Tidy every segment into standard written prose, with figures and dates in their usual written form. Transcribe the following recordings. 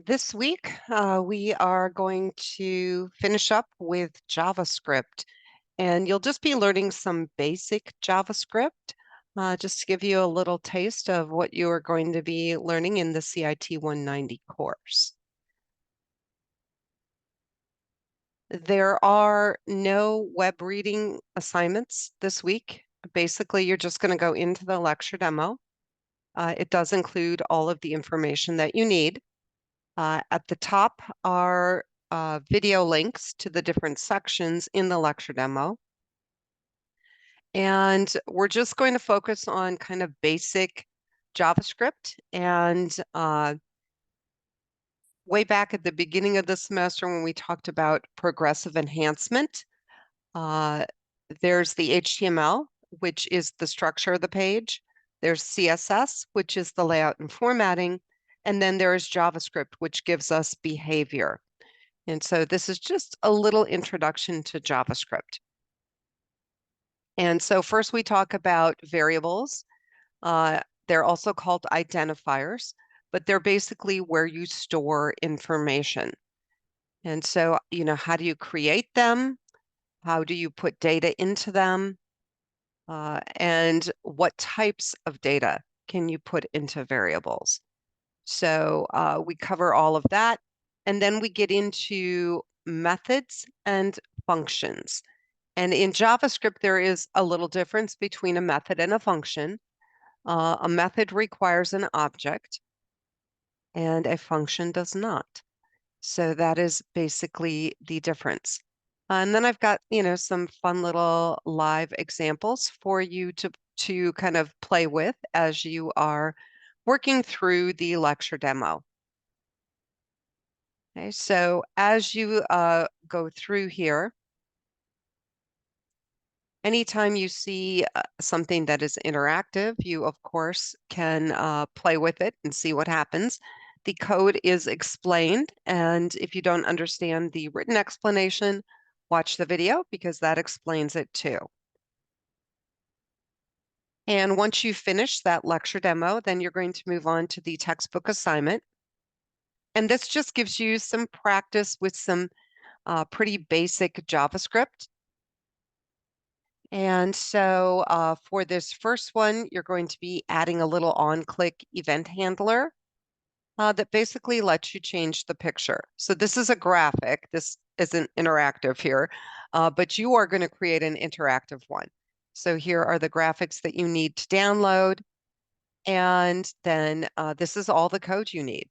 This week, we are going to finish up with JavaScript, and you'll just be learning some basic JavaScript, just to give you a little taste of what you are going to be learning in the CIT 190 course. There are no web reading assignments this week. Basically, you're just going to go into the lecture demo. It does include all of the information that you need. At the top are video links to the different sections in the lecture demo. And we're just going to focus on kind of basic JavaScript. And way back at the beginning of the semester, when we talked about progressive enhancement, uh, there's the HTML, which is the structure of the page. There's CSS, which is the layout and formatting. And then there is JavaScript, which gives us behavior. And so this is just a little introduction to JavaScript. And so first we talk about variables. They're also called identifiers, but they're basically where you store information. And so, how do you create them? How do you put data into them? And what types of data can you put into variables? So we cover all of that. And then we get into methods and functions. And in JavaScript, there is a little difference between a method and a function. A method requires an object, and a function does not. So that is basically the difference. And then I've got, some fun little live examples for you to kind of play with as you are working through the lecture demo. Okay, so as you go through here, anytime you see something that is interactive, you of course can play with it and see what happens. The code is explained, and if you don't understand the written explanation, watch the video because that explains it too. And once you finish that lecture demo, then you're going to move on to the textbook assignment. And this just gives you some practice with some pretty basic JavaScript. And so for this first one, you're going to be adding a little on-click event handler that basically lets you change the picture. So this is a graphic. This isn't interactive here, but you are going to create an interactive one. So here are the graphics that you need to download. And then this is all the code you need.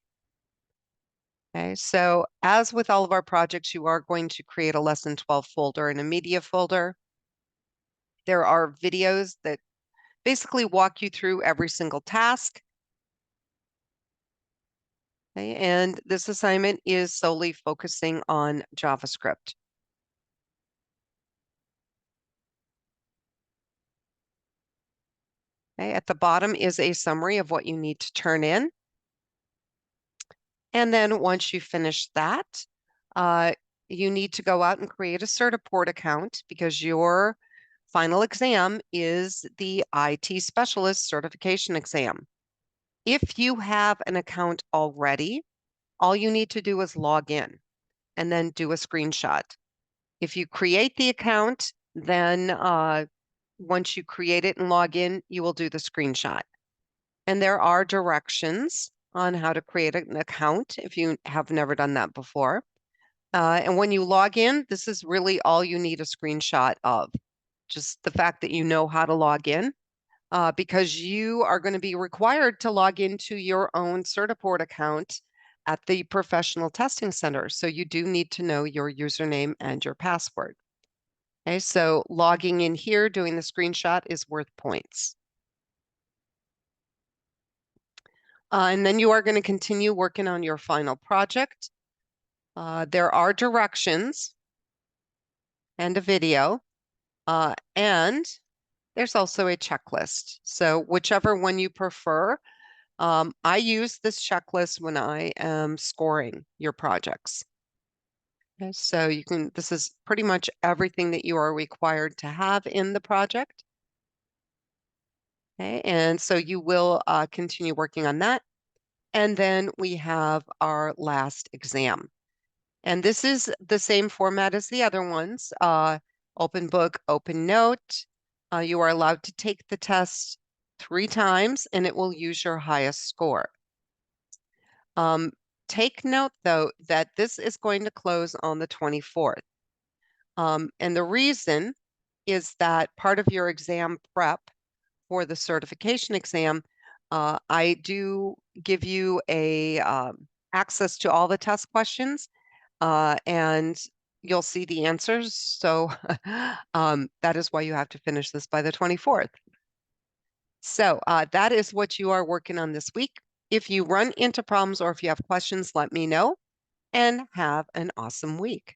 Okay, so as with all of our projects, you are going to create a lesson 12 folder and a media folder. There are videos that basically walk you through every single task. Okay, and this assignment is solely focusing on JavaScript. Okay, at the bottom is a summary of what you need to turn in. And then once you finish that, you need to go out and create a Certiport account because your final exam is the IT Specialist Certification Exam. If you have an account already, all you need to do is log in and then do a screenshot. If you create the account, then once you create it and log in, you will do the screenshot. And there are directions on how to create an account if you have never done that before. And when you log in, this is really all you need a screenshot of, just the fact that you know how to log in, because you are going to be required to log into your own Certiport account at the Professional Testing Center. So you do need to know your username and your password. Okay, so logging in here, doing the screenshot is worth points. And then you are going to continue working on your final project. There are directions and a video, and there's also a checklist. So whichever one you prefer, I use this checklist when I am scoring your projects. Okay, so this is pretty much everything that you are required to have in the project. Okay, and so you will continue working on that. And then we have our last exam. And this is the same format as the other ones. Open book, open note. You are allowed to take the test 3 times and it will use your highest score. Um, Take note though that this is going to close on the 24th. And the reason is that part of your exam prep for the certification exam, I do give you a access to all the test questions, and you'll see the answers. So that is why you have to finish this by the 24th. So that is what you are working on this week. If you run into problems or if you have questions, let me know, and have an awesome week.